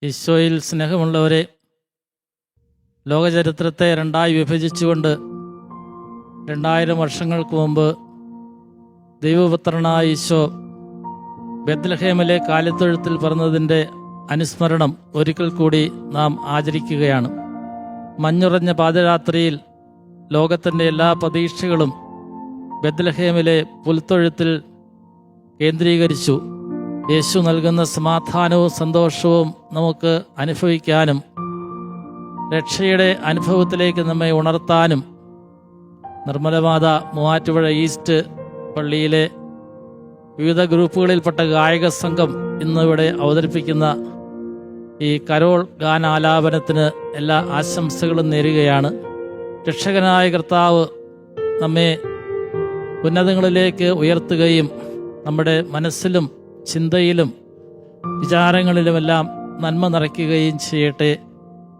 ഈശോയിൽ സ്നേഹമുള്ളവരെ, ലോകചരിത്രത്തെ രണ്ടായി വിഭജിച്ചുകൊണ്ട് 2000 വർഷങ്ങൾക്ക് മുമ്പ് ദൈവപുത്രനായ ഈശോ ബെത്ലഹേമിലെ കാലിത്തൊഴുത്തിൽ പിറന്നതിൻ്റെ അനുസ്മരണം ഒരിക്കൽ കൂടി നാം ആചരിക്കുകയാണ്. മഞ്ഞുറഞ്ഞ പാതിരാത്രിയിൽ ലോകത്തിൻ്റെ എല്ലാ പ്രതീക്ഷകളും ബെത്ലഹേമിലെ പുൽത്തൊഴുത്തിൽ കേന്ദ്രീകരിച്ചു. യേശു നൽകുന്ന സമാധാനവും സന്തോഷവും നമുക്ക് അനുഭവിക്കാനും രക്ഷയുടെ അനുഭവത്തിലേക്ക് നമ്മെ ഉണർത്താനും നിർമ്മലമാത മൂവാറ്റുപുഴ ഈസ്റ്റ് പള്ളിയിലെ വിവിധ ഗ്രൂപ്പുകളിൽപ്പെട്ട ഗായക സംഘം ഇന്നിവിടെ അവതരിപ്പിക്കുന്ന ഈ കരോൾ ഗാനാലാപനത്തിന് എല്ലാ ആശംസകളും നേരുകയാണ്. രക്ഷകനായ കർത്താവ് നമ്മെ ഉന്നതങ്ങളിലേക്ക് ഉയർത്തുകയും നമ്മുടെ മനസ്സിലും ചിന്തയിലും വിചാരങ്ങളിലുമെല്ലാം നന്മ നിറയ്ക്കുകയും ചെയ്യട്ടെ.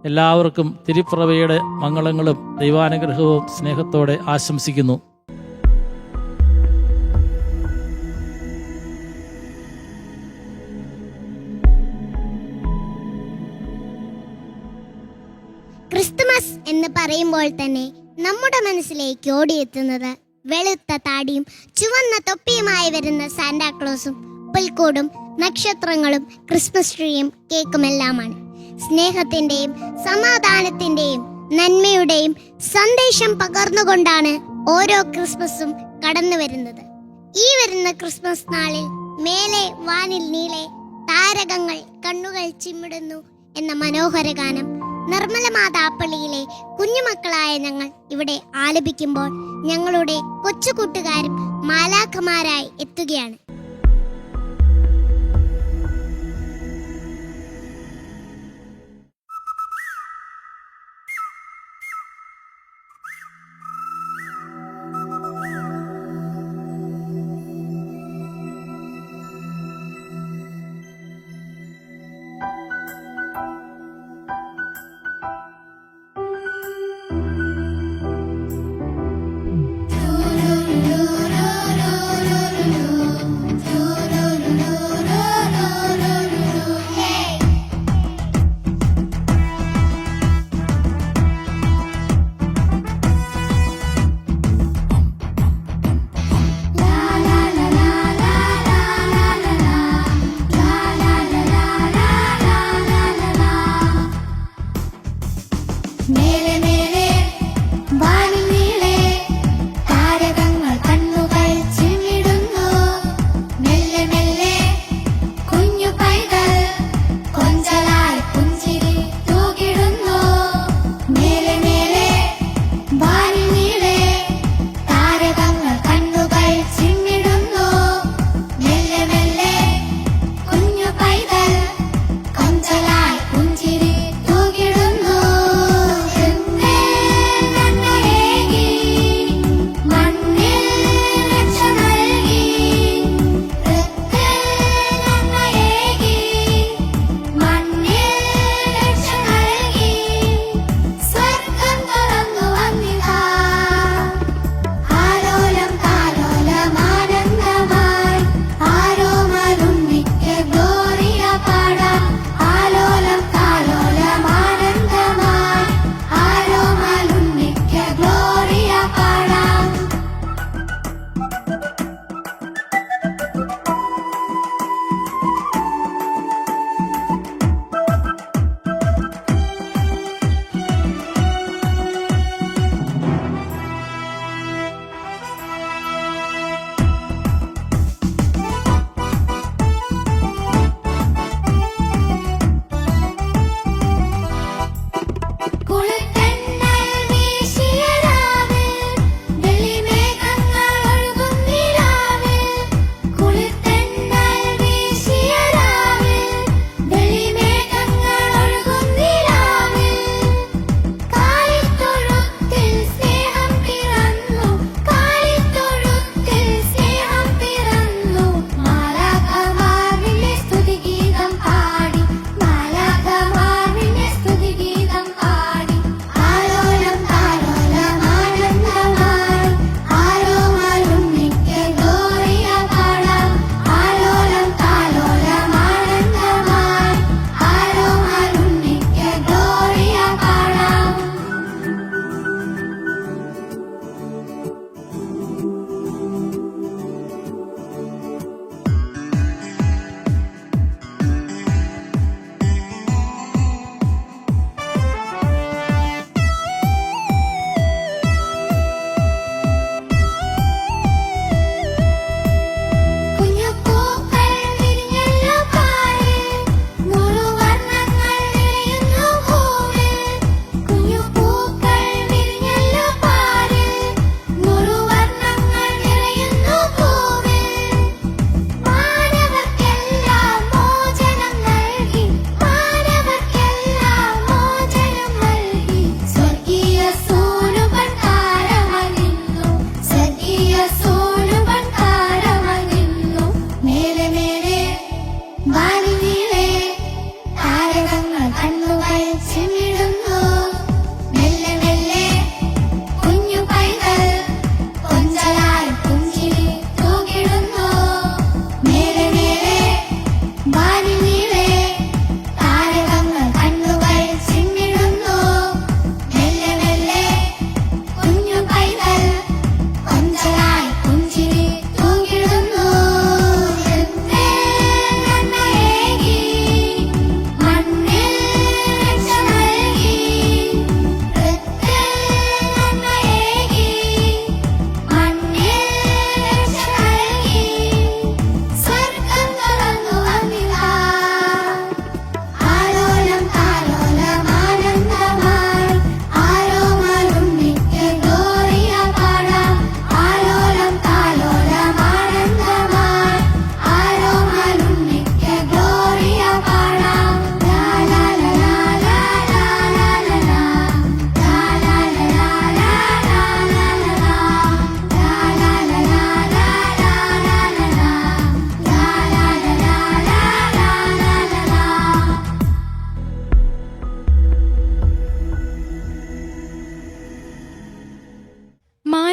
എല്ലാവർക്കും തിരുപ്പിറവിയുടെ മംഗളങ്ങളും ദൈവാനുഗ്രഹവും സ്നേഹത്തോടെ ആശംസിക്കുന്നു. ക്രിസ്തുമസ് എന്ന് പറയുമ്പോൾ തന്നെ നമ്മുടെ മനസ്സിലേക്ക് ഓടിയെത്തുന്നത് വെളുത്ത താടിയും ചുവന്ന തൊപ്പിയുമായി വരുന്ന സാന്റാക്ലോസും പുൽക്കൂടും നക്ഷത്രങ്ങളും ക്രിസ്മസ് ട്രീയും കേക്കുമെല്ലാമാണ്. സ്നേഹത്തിന്റെയും സമാധാനത്തിന്റെയും നന്മയുടെയും സന്ദേശം പകർന്നുകൊണ്ടാണ് ഓരോ ക്രിസ്മസും കടന്നു വരുന്നത്. ഈ വരുന്ന ക്രിസ്മസ് നാളിൽ മേലെ വാനിൽ നീളെ താരകങ്ങൾ കണ്ണുകൾ ചിമ്മിടുന്നു എന്ന മനോഹര ഗാനം നിർമ്മല മാതാപ്പള്ളിയിലെ കുഞ്ഞുമക്കളായ ഞങ്ങൾ ഇവിടെ ആലപിക്കുമ്പോൾ ഞങ്ങളുടെ കൊച്ചു കൂട്ടുകാരും മാലാഖമാരായി എത്തുകയാണ്.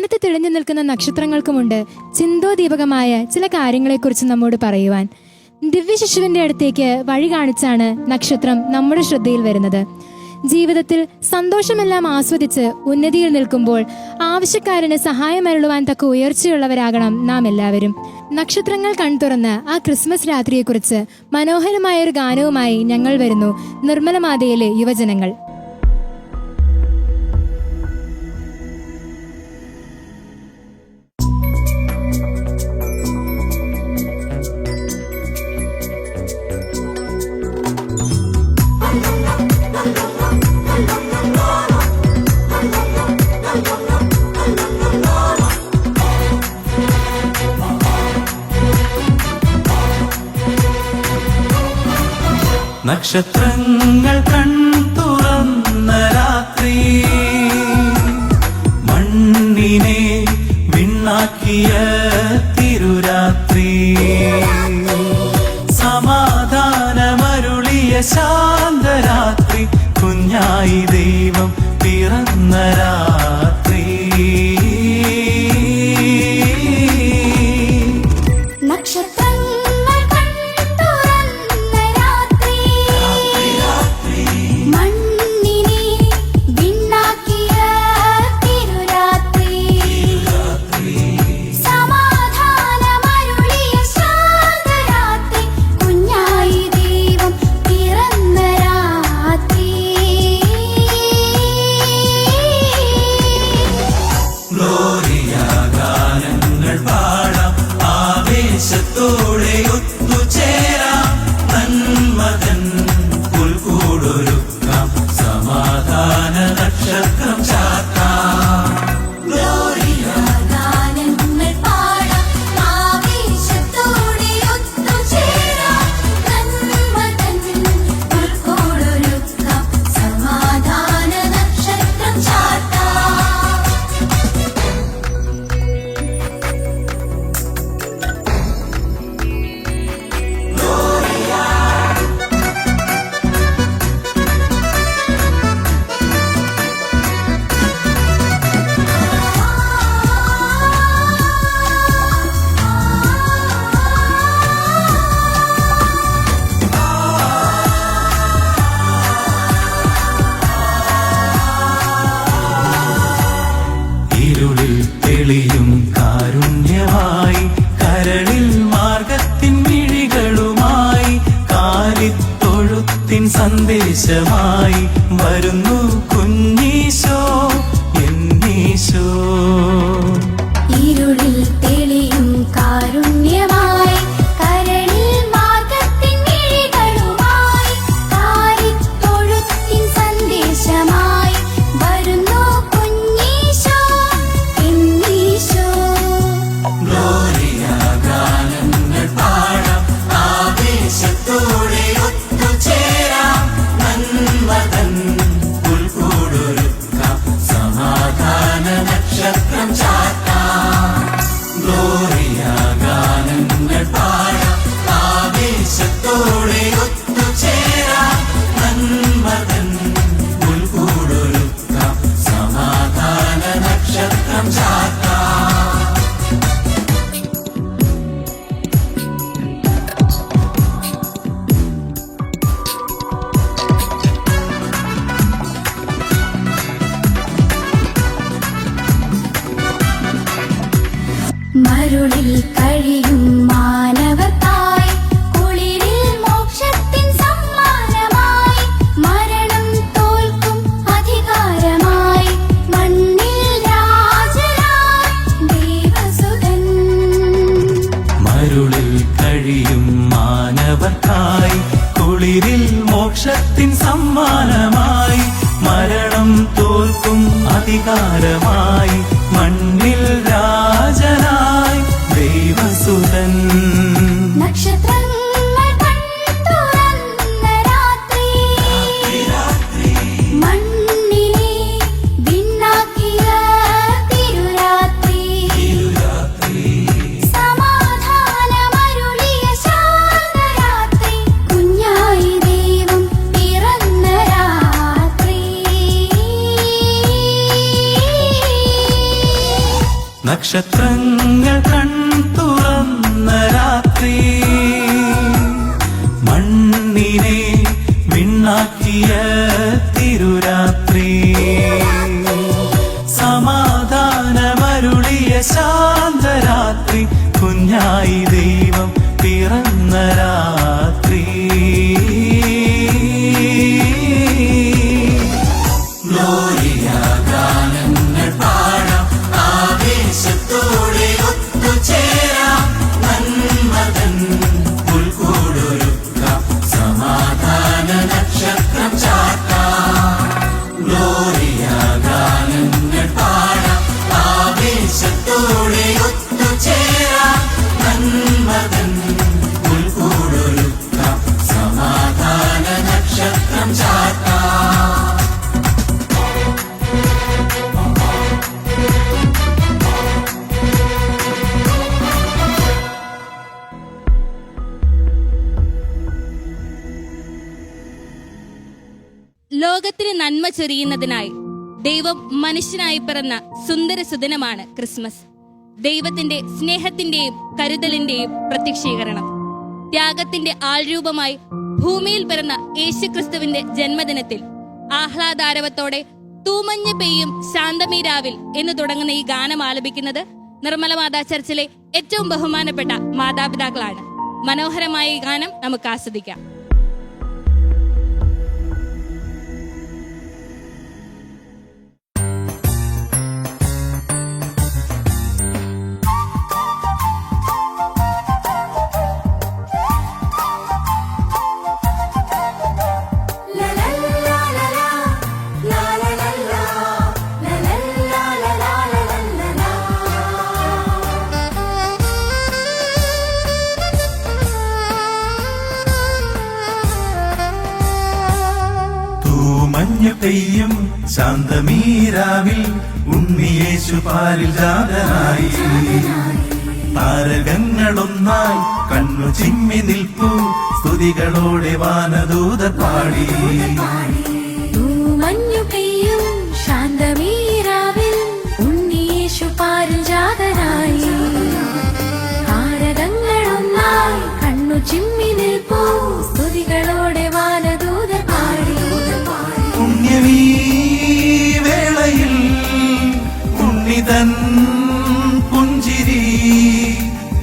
മാനത്ത് തെളിഞ്ഞു നിൽക്കുന്ന നക്ഷത്രങ്ങൾക്കുമുണ്ട് ചിന്തോദീപകമായ ചില കാര്യങ്ങളെക്കുറിച്ച് നമ്മോട് പറയുവാൻ. ദിവ്യശിശുവിന്റെ അടുത്തേക്ക് വഴി കാണിച്ചാണ് നക്ഷത്രം നമ്മുടെ ശ്രദ്ധയിൽ വരുന്നത്. ജീവിതത്തിൽ സന്തോഷമെല്ലാം ആസ്വദിച്ച് ഉന്നതിയിൽ നിൽക്കുമ്പോൾ ആവശ്യക്കാരന് സഹായമരുളുവാൻ തക്ക ഉയർച്ചയുള്ളവരാകണം നാം എല്ലാവരും. നക്ഷത്രങ്ങൾ കൺതുറന്ന് ആ ക്രിസ്മസ് രാത്രിയെക്കുറിച്ച് മനോഹരമായൊരു ഗാനവുമായി ഞങ്ങൾ വരുന്നു, നിർമ്മലമാതയിലെ യുവജനങ്ങൾ. നക്ഷത്രങ്ങൾ കൺതുറന്ന രാത്രി, മണ്ണിനെ വിണ്ണാക്കിയ തിരുരാത്രി, സമാധാനമരുളിയ ശാന്തരാത്രി, കുഞ്ഞായി ദൈവം പിറന്ന രാത്രി. ോടെ ഒത്തുചേരാം, നന്മതൻ പുൽക്കൂടൊരുക്കാം, സമാധാന നക്ഷത്രം ചാർത്താം. ഗ്ലോറിയ ഗാനങ്ങൾ പാടാം, ആവേശത്തോടെ ഒത്തുചേരാം, നന്മതൻ പുൽക്കൂടൊരുക്കാം, സമാധാന നക്ഷത്രം ചാർത്താം. ഇരുളിൽ തെളിയും കാരുണ്യമായി, കരളിൽ മാർഗത്തിൻ മിഴികളുമായി, കാലിത്തൊഴുത്തിൻ സന്ദേശമായി വരുന്നു കുഞ്ഞീശോ, എന്നീശോ. ഇരുളിൽ തെളിയും കാരുണ്യമായി, കരളിൽ മാർഗത്തിൻ മിഴികളുമായി, കാലിത്തൊഴുത്തിൻ സന്ദേശമായി വരുന്നു കുഞ്ഞീശോ, എന്നീശോ. ഗ്ലോറിയ ഗാനങ്ങൾ പാടാം, ആവേശത്തോടെ ഒത്തുചേരാം, നന്മതൻ പുൽക്കൂടൊരുക്കാം, സമാധാന നക്ഷത്രം ചാർത്താം. ഗ്ലോറിയ ഗാനങ്ങൾ പാടാം, ആവേശത്തോടെ ഒത്തുചേരാം, നന്മതൻ പുൽക്കൂടൊരുക്കാം, സമാധാന നക്ഷത്രം ചാർത്താം. മരുളിൽ കഴിയും മാനവർക്കായി, കുളിരിൽ മോക്ഷത്തിൻ സമ്മാനമായി, മരണം തോൽക്കും അധികാരമായി, മണ്ണിൽ രാജനായി ദേവസുതൻ. മരുളിൽ കഴിയും മാനവർക്കായി, കുളിരിൽ മോക്ഷത്തിൻ സമ്മാനമായി, മരണം തോൽക്കും അധികാരമായി, മണ്ണിൽ രാജനായി ദൈവസുതൻ. നക്ഷത്രങ്ങൾ കൺതുറന്ന രാത്രി, മണ്ണിനെ വിണ്ണാക്കിയ തിരുരാത്രി, സമാധാനമരുളിയ ശാന്തരാത്രി, കുഞ്ഞായി ദൈവം പിറന്ന രാത്രി. നക്ഷത്രങ്ങൾ കൺതുറന്ന രാത്രി, മണ്ണിനെ വിണ്ണാക്കിയ തിരുരാത്രി, സമാധാനമരുളിയ ശാന്തരാത്രി, കുഞ്ഞായി ദൈവം പിറന്ന രാത്രി. ഗ്ലോറിയ ഗാനങ്ങൾ പാടാം, ആവേശത്തോടെ ഒത്തുചേരാം, നന്മതൻ പുൽക്കൂടൊരുക്കാം, സമാധാന നക്ഷത്രം ചാർത്താം. ഗ്ലോറിയ ഗാനങ്ങൾ പാടാം, ആവേശത്തോടെ ഒത്തുചേരാം, നന്മതൻ പുൽക്കൂടൊരുക്കാം, സമാധാന നക്ഷത്രം ചാർത്താം. ലോകത്തിന് നന്മ ചൊരിയുന്നതിനായി ദൈവം മനുഷ്യനായി പിറന്ന സുന്ദരസുദിനമാണ് ക്രിസ്മസ്. ദൈവത്തിന്റെ സ്നേഹത്തിന്റെയും കരുതലിന്റെയും പ്രത്യക്ഷീകരണം. ത്യാഗത്തിന്റെ ആൾരൂപമായി ഭൂമിയിൽ പിറന്ന യേശുക്രിസ്തുവിന്റെ ജന്മദിനത്തിൽ ആഹ്ലാദാരവത്തോടെ തൂമഞ്ഞ് പെയ്യും ശാന്തമീ രാവിൽ എന്ന് തുടങ്ങുന്ന ഈ ഗാനം ആലപിക്കുന്നത് നിർമ്മല മാതാ ചർച്ചിലെ ഏറ്റവും ബഹുമാനപ്പെട്ട മാതാപിതാക്കളാണ്. മനോഹരമായ ഈ ഗാനം നമുക്ക് ആസ്വദിക്കാം. മഞ്ഞു പെയ്യും ശാന്തമീരാവിൽ ഉണ്ണിയേശു പാലിൽ ജാതനായി, താരകങ്ങളൊന്നായി കണ്ണു ചിമ്മി നിൽപ്പൂ, സ്തുതികളോടെ വാനദൂത പാടി. മഞ്ഞു പെയ്യും ശാന്തമീരാവിൽ ഉണ്ണിയേശു പാരിൽ ജാതനായി, താരകങ്ങളൊന്നായി കണ്ണു ചിമ്മി നിൽപ്പൂ, സ്തുതികളോടെ വാനദൂത പാടി. പുണ്യമീ വേളയിൽ ഉണ്ണിതൻ പുഞ്ചിരി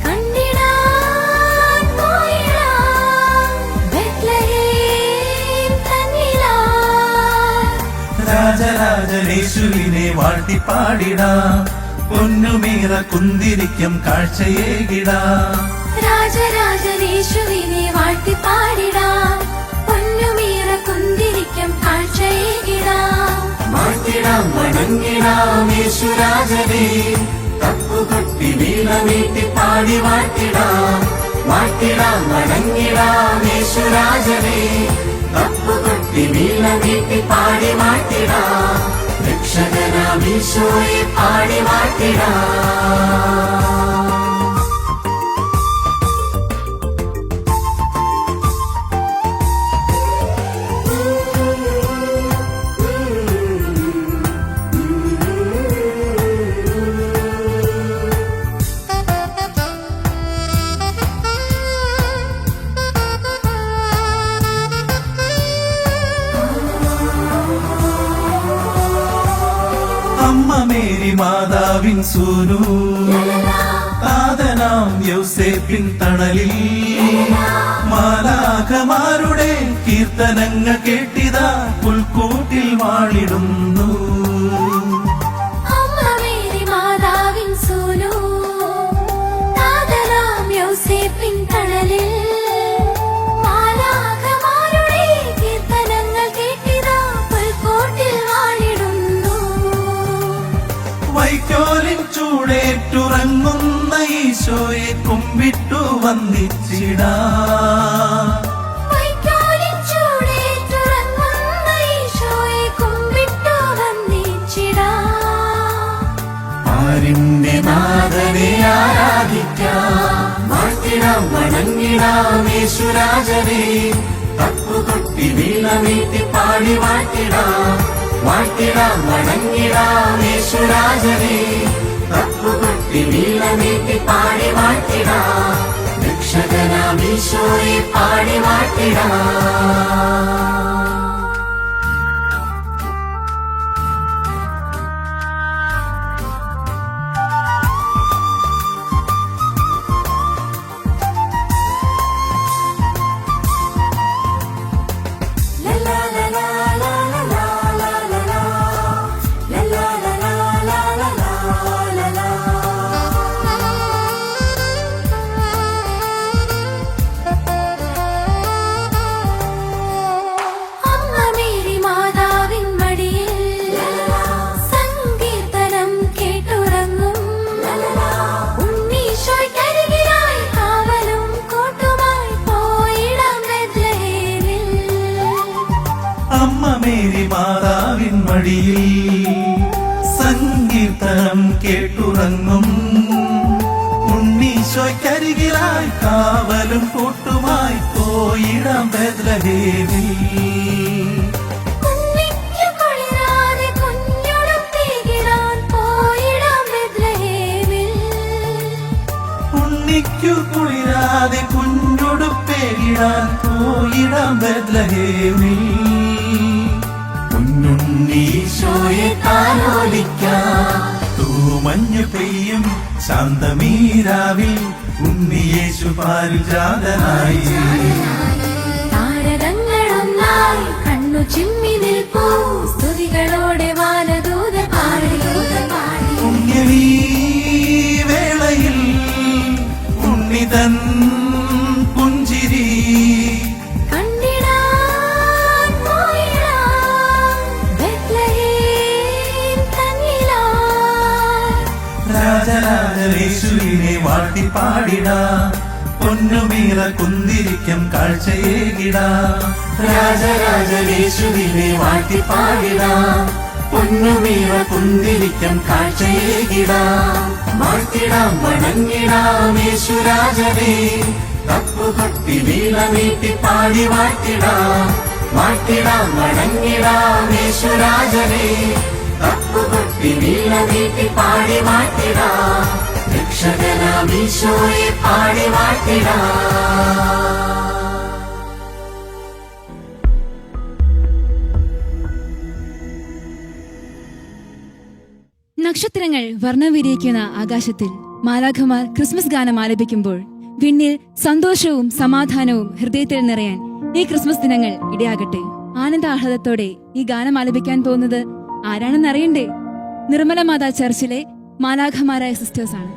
കണ്ടിടാൻ പോയിടാം ബെത്ലഹേം തന്നിലായി. രാജരാജനേശുവിനെ വാഴ്ത്തിപ്പാടിടാം, പൊന്നുമീറ കുന്തിരിക്കം കാഴ്ചയേകിടാം. രാജരാജനേശുവിനെ വാഴ്ത്തിപ്പാടിടാം, പൊന്നുമീറ കുന്തിരിക്കം കാഴ്ചയേകിടാം. വാഴ്ത്തിടാം വണങ്ങിടാം യേശുരാജനെ, തപ്പുകൊട്ടി വീണമീട്ടി പാടി വാഴ്ത്തിടാം. വാഴ്ത്തിടാം വണങ്ങിടാം യേശുരാജനെ, തപ്പുകൊട്ടി വീണമീട്ടി പാടി വാഴ്ത്തിടാം. രക്ഷകനാം ഈശോയെ പാടി വാഴ്ത്തിടാം. അമ്മ മേരി മാതാവിൻ സൂനു, താതനാം യൗസേപ്പിൻ തണലിൽ, മാലാഖമാരുടെ കീർത്തനങ്ങൾ കേട്ടിതാ പുൽക്കൂട്ടിൽ വാണിടുന്നു. അമ്മ മേരി മാതാവിൻ സൂനു, താതനാം യൗസേപ്പിൻ തണലിൽ, മാലാഖമാരുടെ കീർത്തനങ്ങൾ കേട്ടിതാ പുൽക്കൂട്ടിൽ വാണിടുന്നു. വൈക്കോലിൻ ചൂടേറ്റുറങ്ങുന്ന ഈശോയെ കുമ്പിട്ടു വന്ദിച്ചിടാം. വൈക്കോലിൻ ചൂടേറ്റുറങ്ങുന്ന ഈശോയെ കുമ്പിട്ടു വന്ദിച്ചിടാം. ആരിന്റെ നാഥനെ ആരാധിക്കാം, വാഴ്ത്തിടാം വണങ്ങിടാം യേശുരാജനെ, തപ്പുകൊട്ടി വീണമീട്ടി പാടി വാഴ്ത്തിടാം. വാഴ്ത്തിടാം വണങ്ങിടാം യേശുരാജനെ, തപ്പുകൊട്ടി പാടി വാഴ്ത്തിടാം, രക്ഷകനാം ഈശോയെ പാടി വാഴ്ത്തിടാം. അമ്മ മേരി മാതാവിൻ മടിയിൽ സങ്കീർത്തനം കേട്ടുറങ്ങും ഉണ്ണീശോയ്ക്കരികിലായി കാവലും കൂട്ടുമായി പോയിടാം ബെത്ലഹേമിൽ. അമ്മ മേരി മാതാവിൻ മടിയിൽ സങ്കീർത്തനം കേട്ടുറങ്ങും ഉണ്ണീശോയ്ക്കരികിലായി കാവലും കൂട്ടുമായി പോയിടാം ബെത്ലഹേമിൽ. ഉണ്ണിക്കു കുളിരാതെ കുഞ്ഞുടുപ്പേകിടാൻ പോയിടാം ബെത്ലഹേമിൽ. ഉണ്ണിക്കു കുളിരാതെ കുഞ്ഞുടുപ്പേകിടാൻ പോയിടാം ബെത്ലഹേമിൽ. ഉണ്ണീശോയെ താലോലിക്കാം, തൂമഞ്ഞു പെയ്യും ശാന്തമീരാവിൽ ഉണ്ണിയേശു പാരിജാതനായി. താരകങ്ങളൊന്നായി കണ്ണു ചിമ്മി നിൽപ്പൂ, സ്തുതികളോടെ വാനദൂത പാടി. പുണ്യമീ വേളയിൽ ഉണ്ണിതൻ പുഞ്ചിരി കണ്ടിടാൻ പോയിടാം ബെത്ലഹേം തന്നിലായി. രാജരാജേശുവിനെ വാഴ്ത്തിപ്പാടിടാം, പൊന്നുമീറ കുന്തിരിക്കം കാഴ്ചയേകിടാം. രാജരാജേശുവിനെ വാഴ്ത്തിപ്പാടിടാം, പൊന്നുമീറ കുന്തിരിക്കം കാഴ്ചയേകിടാം. വാഴ്ത്തിടാം വണങ്ങിടാം യേശുരാജനെ, തപ്പുകൊട്ടി വീണമീട്ടി പാടി വാഴ്ത്തിടാം. വാഴ്ത്തിടാം വണങ്ങിടാം യേശുരാജനെ, തപ്പുകൊട്ടി വീണമീട്ടി പാടി വാഴ്ത്തിടാം, രക്ഷകനാം ഈശോയെ പാടി വാഴ്ത്തിടാം. നക്ഷത്രങ്ങൾ വർണ്ണം വിരിയിക്കുന്ന ആകാശത്തിൽ മാലാഖമാർ ക്രിസ്മസ് ഗാനം ആലപിക്കുമ്പോൾ വിണ്ണിൽ സന്തോഷവും സമാധാനവും ഹൃദയത്തിൽ നിറയാൻ ഈ ക്രിസ്മസ് ദിനങ്ങൾ ഇടയാകട്ടെ. ആനന്ദാഹ്ലാദത്തോടെ ഈ ഗാനം ആലപിക്കാൻ പോകുന്നത് ആരാണെന്നറിയണ്ടേ? നിർമ്മല മാതാ ചർച്ചിലെ മാലാഖമാരായ സിസ്റ്റേഴ്സാണ്.